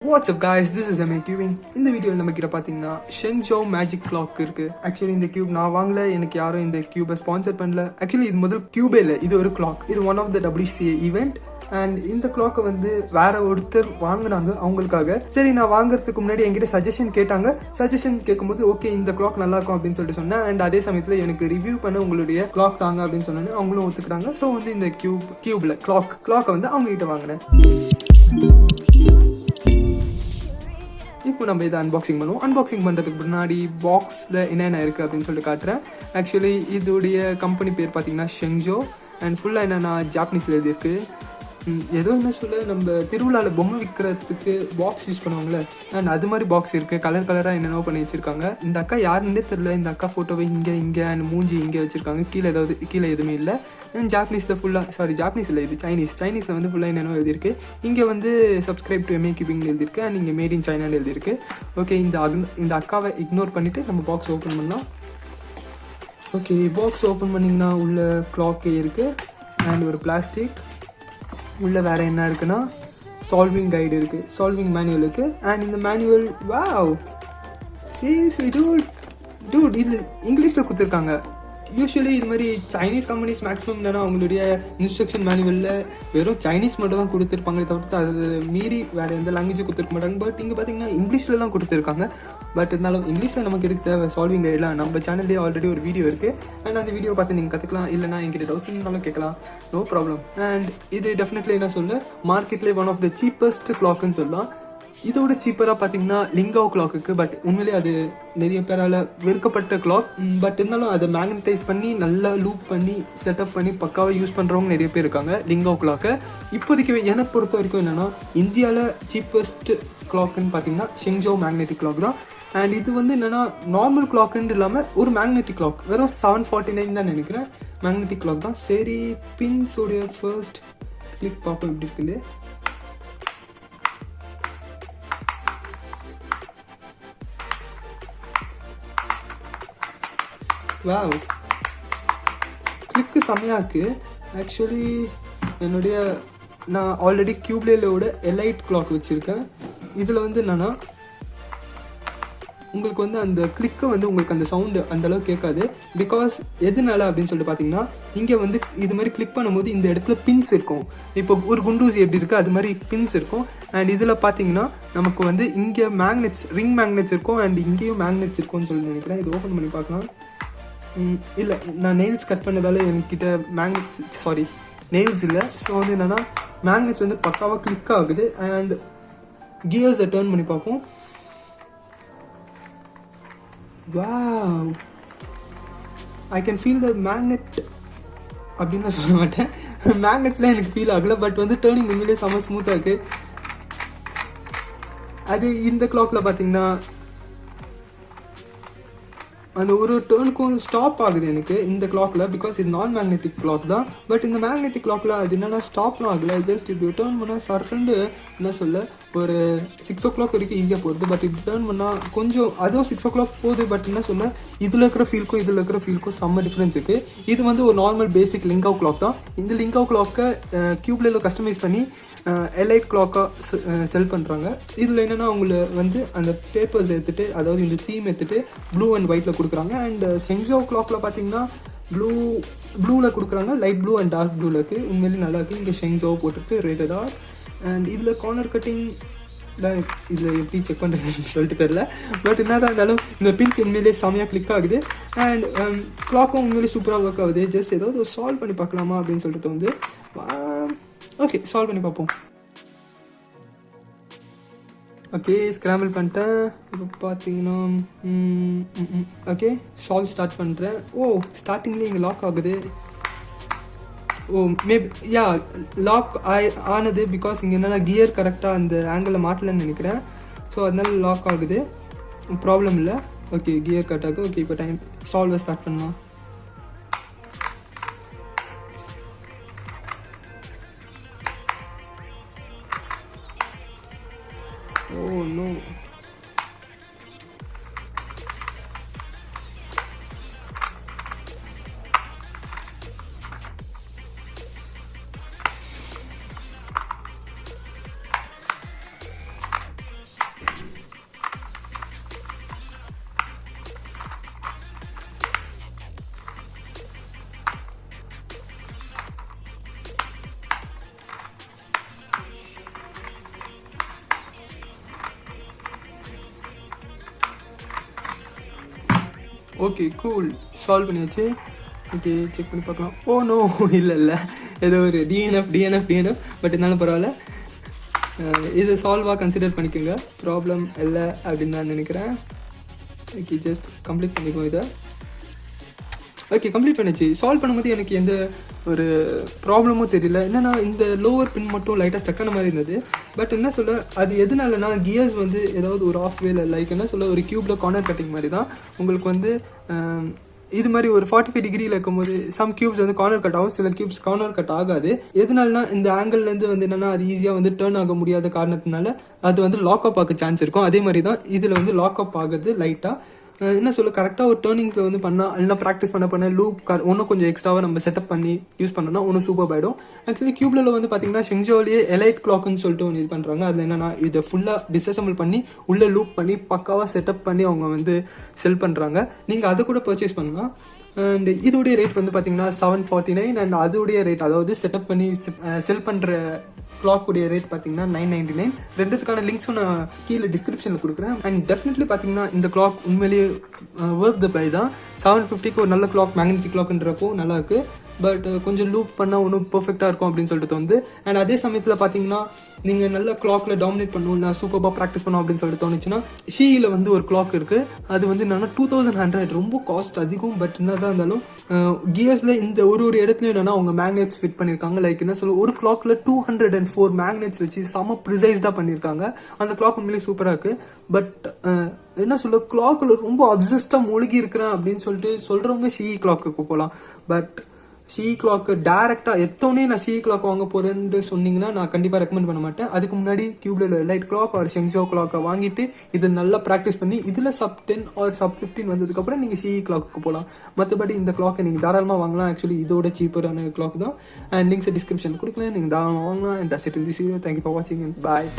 What's up guys, this is Cubing. In the video நம்ம கிட்ட பாத்தீங்கன்னா ShengShou மேஜிக் கிளாக் இருக்கு. ஆக்சுவலி இந்த கியூப் நான் வாங்கல, எனக்கு யாரும் இந்த கியூபை ஸ்பான்சர் பண்ணல. ஆக்சுவலி இது முதல் கியூபே இல்லை, இது ஒரு கிளாக். இது one of the WCA event. And இந்த கிளாக்கை வந்து வேற ஒருத்தர் வாங்கினாங்க அவங்களுக்காக. சரி, நான் வாங்குறதுக்கு முன்னாடி என்கிட்ட சஜஷன் கேட்டாங்க. சஜஷன் கேட்கும்போது ஓகே இந்த கிளாக் நல்லா இருக்கும் அப்படின்னு சொல்லிட்டு சொன்னேன். அண்ட் அதே சமயத்தில் எனக்கு ரிவ்யூ பண்ண உங்களுடைய கிளாக் தாங்க அப்படின்னு சொன்னேன். அவங்களும் ஒத்துக்கிட்டாங்க. ஸோ வந்து இந்த கியூப்ல கிளாக்கை வந்து அவங்க கிட்ட வாங்கினேன். இப்போ நம்ம இதை அன்பாக்சிங் பண்ணுவோம். அன்பாக்சிங் பண்ணுறதுக்கு முன்னாடி பாக்ஸில் என்னென்ன இருக்குது அப்படின்னு சொல்லிட்டு காட்டுறேன். ஆக்சுவலி இதோடைய கம்பெனி பேர் பார்த்தீங்கன்னா ShengShou. அண்ட் ஃபுல்லாக என்னென்னா ஜாப்பனீஸில் எழுதியிருக்கு. ஏதோ என்ன சொல்ல, நம்ம திருவிழாவில் பொம்மை விற்கிறதுக்கு பாக்ஸ் யூஸ் பண்ணுவாங்களே, அண்ட் அது மாதிரி பாக்ஸ் இருக்குது. கலர் கலராக என்னென்னோ பண்ணி வச்சுருக்காங்க. இந்த அக்கா யாருன்னே தெரில. இந்த அக்கா ஃபோட்டோவை இங்கே அண்ட் மூஞ்சி இங்கே வச்சுருக்காங்க. கீழே எதுவுமே இல்லை. அண்ட் ஜாப்பனீஸில் ஃபுல்லாக ஜாப்பனீஸில் இது சைனீஸில் வந்து ஃபுல்லாக என்னென்னோ எழுதியிருக்கு. இங்கே வந்து சப்ஸ்கிரைப் டு MACubingனு எழுதியிருக்கு. அண்ட் இங்கே மேட் இன் சைனான்னு எழுதியிருக்கு. ஓகே, இந்த அக்காவை இக்னோர் பண்ணிவிட்டு நம்ம பாக்ஸ் ஓப்பன் பண்ணலாம். ஓகே, பாக்ஸ் ஓப்பன் பண்ணிங்கன்னா உள்ள கிளாக்கே இருக்குது. அண்ட் ஒரு பிளாஸ்டிக் உள்ளே வேறு என்ன இருக்குன்னா சால்விங் கைடு இருக்குது, சால்விங் மேனுவல் இருக்குது. அண்ட் இந்த மேனுவல் வாவ் சீரியஸ்லி டூட் இது இங்கிலீஷில் கொடுத்துருக்காங்க. யூஸ்வலி இது மாதிரி சைனீஸ் கம்பெனிஸ் மேக்ஸிமம் என்னன்னா அவங்களுடைய இன்ஸ்ட்ரக்ஷன் மேனுவலில் வெறும் சைனீஸ் மட்டும் தான் கொடுத்துருப்பாங்களே தவிர்த்து அது மீறி வேறு எந்த லாங்குவேஜும் கொடுத்துருக்க மாட்டாங்க. பட் இங்கே பார்த்தீங்கன்னா இங்கிலீஷ்லலாம் கொடுத்துருக்காங்க. பட் இருந்தாலும் இங்கிலீஷில் நமக்கு எதுக்கு தேவை சால்விங் கைடெலாம்? நம்ம சேனல்லேயே ஆல்ரெடி ஒரு வீடியோ இருக்குது. அண்ட் அந்த வீடியோ பார்த்து நீங்கள் கற்றுக்கலாம். இல்லைனா எங்கிட்ட டவுட்ஸ் இருந்தாலும் கேட்கலாம், நோ ப்ராப்ளம். அண்ட் இது டெஃபினெட்லி என்ன சொல்ல, மார்க்கெட்லேயே ஒன் ஆஃப் த சீப்பஸ்ட் கிளாக்குன்னு சொல்லலாம். இதோட சீப்பராக பார்த்தீங்கன்னா லிங்காவ் கிளாக்குக்கு. பட் உண்மையிலே அது நிறைய பேரால் வெறுக்கப்பட்ட கிளாக். பட் இருந்தாலும் அதை மேக்னடைஸ் பண்ணி நல்லா லூப் பண்ணி செட்டப் பண்ணி பக்காவாக யூஸ் பண்ணுறவங்க நிறைய பேர் இருக்காங்க லிங்காவ் கிளாக்கை. இப்போதைக்கு என்னை பொறுத்த வரைக்கும் என்னென்னா இந்தியாவில் சீப்பஸ்ட் கிளாக்குன்னு பார்த்தீங்கன்னா ShengShou மேக்னெட்டிக் கிளாக் தான். அண்ட் இது வந்து என்னென்னா நார்மல் கிளாக்குன்னு இல்லாமல் ஒரு மேக்னெட்டிக் கிளாக். வெறும் 749 தான் நினைக்கிறேன். மேக்னெட்டிக் கிளாக் தான். சரி, பின்ஸோடைய ஃபர்ஸ்ட் கிளிக் பார்ப்போம் எப்படி இருக்குது. வாவ், கிளிக்கு செம்மையாக இருக்குது. ஆக்சுவலி நான் ஆல்ரெடி கியூப்லேலோட எலைட் கிளாக் வச்சுருக்கேன். இதில் வந்து என்னென்னா உங்களுக்கு வந்து அந்த கிளிக்கை வந்து உங்களுக்கு அந்த சவுண்டு அந்தளவுக்கு கேட்காது. பிகாஸ் எதுனால அப்படின்னு சொல்லிட்டு பார்த்தீங்கன்னா இங்கே வந்து இது மாதிரி கிளிக் பண்ணும்போது இந்த இடத்துல பின்ஸ் இருக்கும். இப்போ ஒரு குண்டூசி எப்படி இருக்குது அது மாதிரி பின்ஸ் இருக்கும். அண்ட் இதில் பார்த்தீங்கன்னா நமக்கு வந்து இங்கே ரிங் மேக்னெட்ஸ் இருக்கும். அண்ட் இங்கேயும் மேக்னெட்ஸ் இருக்கும்னு சொல்லி நினைக்கிறேன். இது ஓப்பன் பண்ணி பார்க்கலாம். இல்லை, நான் நெயில்ஸ் கட் பண்ணதால் என்கிட்ட நெயில்ஸ் இல்லை. ஸோ வந்து என்னென்னா மேக்னெட்ஸ் வந்து பக்காவாக கிளிக் ஆகுது. அண்ட் கியர்ஸை டர்ன் பண்ணி பார்ப்போம். Wow, I can feel the magnet அப்படின்னு நான் சொல்ல மாட்டேன். மேக்னெட்ஸ்லாம் எனக்கு ஃபீல் ஆகலை. பட் வந்து டேர்னிங் உண்மையிலே செம்ம ஸ்மூத்தாக இருக்குது. அது இந்த கிளாக்கில் பார்த்தீங்கன்னா அந்த ஒரு டேர்னுக்கும் ஸ்டாப் ஆகுது எனக்கு இந்த கிளாக்கில். பிகாஸ் இது நான் மேக்னெட்டிக் கிளாக் தான். பட் இந்த மேக்னெட்டிக் கிளாக்கில் அது என்னென்னா ஸ்டாப்லாம் ஆகலை. ஜஸ்ட் இப்படி டேர்ன் பண்ணால் சர்ஃப்ரெண்டு என்ன சொல்ல ஒரு 6 o'clock வரைக்கும் ஈஸியாக போகுது. பட் இப்படி டேர்ன் பண்ணால் கொஞ்சம் அதுவும் 6 o'clock போகுது. பட் என்ன சொல்ல, இதில் இருக்கிற ஃபீல்க்கும் செம்ம டிஃப்ரென்ஸ் இருக்குது. இது வந்து ஒரு நார்மல் பேசிக் லிங்காவ் கிளாக் தான். இந்த லிங்காவ் கிளாக்கை கியூப்லேலோ கஸ்டமைஸ் பண்ணி எலைட் கிளாக்காக செல் பண்ணுறாங்க. இதில் என்னென்னா அவங்கள வந்து அந்த பேப்பர்ஸ் எடுத்துகிட்டு, அதாவது இந்த தீம் எடுத்துகிட்டு ப்ளூ அண்ட் ஒயிட்டில் கொடுக்குறாங்க. அண்ட் ShengShou கிளாக்கில் பார்த்தீங்கன்னா ப்ளூவில் கொடுக்குறாங்க. லைட் ப்ளூ அண்ட் டார்க் ப்ளூவில் இருக்குது. உண்மையிலே நல்லா இருக்குது. இங்கே ShengShou போட்டுட்டு ரேட்டட் ஆர். அண்ட் இதில் கார்னர் கட்டிங் இதில் எப்படி செக் பண்ணுறதுன்னு சொல்லிட்டு தெரில. பட் என்ன தான் இருந்தாலும் இந்த பின்ஸ் உண்மையிலே செம்மையாக கிளிக் ஆகுது. அண்ட் கிளாக்கும் உண்மையிலே சூப்பராக ஒர்க் ஆகுது. ஜஸ்ட் ஏதாவது சால்வ் பண்ணி பார்க்கலாமா அப்படின்னு சொல்லிட்டு வந்து ஓகே சால்வ் பண்ணி பார்ப்போம். ஓகே, ஸ்க்ராம்பிள் பண்ணிட்டேன். இப்போ பார்த்தீங்கன்னா ஓகே சால்வ் ஸ்டார்ட் பண்ணுறேன். ஸ்டார்டிங்லேயே இங்கே லாக் ஆகுது. லாக் ஆனது பிகாஸ் இங்கே என்னென்னா கியர் கரெக்டாக அந்த ஆங்கிளில் மாட்டலன்னு நினைக்கிறேன். ஸோ அதனால லாக் ஆகுது. ப்ராப்ளம் இல்லை. ஓகே, கியர் கட் ஆகுது. ஓகே, இப்போ டைம் சால்வை ஸ்டார்ட் பண்ணலாம். Oh no. Okay cool, solve பண்ணியாச்சு. ஓகே செக் பண்ணி பார்க்கலாம். ஓ நோ, இல்லை ஏதோ ஒரு டிஎன்எஃப் பட் இருந்தாலும் பரவாயில்ல. இது சால்வாக கன்சிடர் பண்ணிக்கோங்க, ப்ராப்ளம் இல்லை அப்படின்னு நான் நினைக்கிறேன். ஓகே ஜஸ்ட் கம்ப்ளீட் பண்ணிக்கோ இதை. ஓகே கம்ப்ளீட் பண்ணிச்சு. சால்வ் பண்ணும்போது எனக்கு எந்த ஒரு ப்ராப்ளமும் தெரியல. என்னென்னா இந்த லோவர் பின் மட்டும் லைட்டாக ஸ்டக்கான மாதிரி இருந்தது. பட் என்ன சொல்ல, அது எதுனாலனா கியர்ஸ் வந்து ஏதாவது ஒரு ஆஃப் வேல லைக் என்ன சொல்ல ஒரு க்யூப்பில் கார்னர் கட்டிங் மாதிரி தான் உங்களுக்கு வந்து இது மாதிரி ஒரு 45 டிகிரியில் இருக்கும்போது சம் கியூப்ஸ் வந்து கார்னர் கட் ஆகும், சில கியூப்ஸ் கார்னர் கட் ஆகாது. எதனாலனா இந்த ஆங்கிள்லேருந்து வந்து என்னென்னா அது ஈஸியாக வந்து டேர்ன் ஆக முடியாத காரணத்தினால அது வந்து லாக் அப் ஆக சான்ஸ் இருக்கும். அதே மாதிரி தான் இதில் வந்து லாக் அப் ஆகுது லைட்டாக. என்ன சொல்ல கரெக்டாக ஒரு டேர்னிங்ஸில் வந்து பண்ணால் எல்லாம் ப்ராக்டிஸ் பண்ண லூப் இன்னும் கொஞ்சம் எக்ஸ்ட்ராவாக நம்ம செட்டப் பண்ணி யூஸ் பண்ணோம்னா ஒன்றும் சூப்பர் ஆகிடும். ஆக்சுவலி க்யூப்லெலோ வந்து பார்த்தீங்கன்னா ஷெங்ஷோவிலேயே எலைட் கிளாக்குன்னு சொல்லிட்டு ஒன்று இது பண்ணுறாங்க. அதில் என்னென்னா இதை ஃபுல்லாக டிஸ்அசம்பிள் பண்ணி உள்ளே லூப் பண்ணி பக்காவாக செட்டப் பண்ணி அவங்க வந்து செல் பண்ணுறாங்க. நீங்கள் அதை கூட பர்ச்சேஸ் பண்ணலாம். அண்ட் இதோடைய ரேட் வந்து பார்த்தீங்கன்னா 749 அண்ட் அதோடைய ரேட் அதாவது செட்டப் பண்ணி செல் பண்ணுற கிளாக்குடைய ரேட் பார்த்தீங்கன்னா 999. ரெண்டுத்துக்கான லிங்க்ஸும் நான் கீழே டிஸ்கிரிப்ஷனில் கொடுக்குறேன். அண்ட் டெஃபினெட்லி பார்த்தீங்கன்னா இந்த கிளாக் உண்மையிலேயே ஒர்த் த பை தான். 750க்கு ஒரு நல்ல கிளாக், மேக்னெட்டிக் கிளாக்ன்றப்போ நல்லாயிருக்கு. பட் கொஞ்சம் லூப் பண்ணால் ஒன்றும் பர்ஃபெக்டாக இருக்கும் அப்படின்னு சொல்லிட்டு தோணுது. அண்ட் அதே சமயத்தில் பார்த்தீங்கன்னா நீங்கள் நல்ல கிளாக்கில் டாமினேட் பண்ணணும், நான் சூப்பராக ப்ராக்டிஸ் பண்ணோம் அப்படின்னு சொல்லிட்டு தோணுச்சுன்னா ஷீயில் வந்து ஒரு கிளாக் இருக்குது. அது வந்து என்னென்னா 2100, ரொம்ப காஸ்ட் அதிகம். பட் என்ன தான் இருந்தாலும் கியர்ஸில் இந்த ஒரு இடத்துலையும் என்னென்னா அவங்க மேக்னெட்ஸ் ஃபிட் பண்ணியிருக்காங்க. லைக் என்ன சொல்ல ஒரு கிளாக்கில் 204 மேக்னெட்ஸ் வச்சு செம்ம ப்ரிசைஸ்டாக பண்ணியிருக்காங்க. அந்த கிளாக் உண்மையிலேயே சூப்பராக இருக்குது. பட் என்ன சொல்ல கிளாக்கில் ரொம்ப அப்சஸ்டாக மூழ்கி இருக்கிறேன் அப்படின்னு சொல்லிட்டு சொல்கிறவங்க ஷீ கிளாக்குக்கு போகலாம். பட் ஷீ கிளாக்கு டேரெக்டாக எத்தோடனே நான் ஷீ கிளாக் வாங்க போகிறேன்னு சொன்னீங்கன்னா நான் கண்டிப்பாக ரெக்கமெண்ட் பண்ண மாட்டேன். அதுக்கு முன்னாடி க்யூப்லெலோ லைட் கிளாக் ஒரு ஷெங்ஷோ கிளாக்கை வாங்கிட்டு இதை நல்லா ப்ராக்டிஸ் பண்ணி இதில் sub 10 or sub 15 வந்ததுக்கப்புறம் நீங்கள் ஷீ கிளாக்கு போகலாம். மற்றபடி இந்த கிளாக்கை நீங்கள் தாராளமாக வாங்கலாம். ஆக்சுவலி இதோட சீப்பரான கிளாக் தான். அண்ட் லிங்க்ஸை டிஸ்கிரிப்ஷன் கொடுக்கலாம், நீங்கள் தாராளமாக வாங்கலாம். And that's it in this video. Thank you for வாட்சிங் அண்ட் பாய்.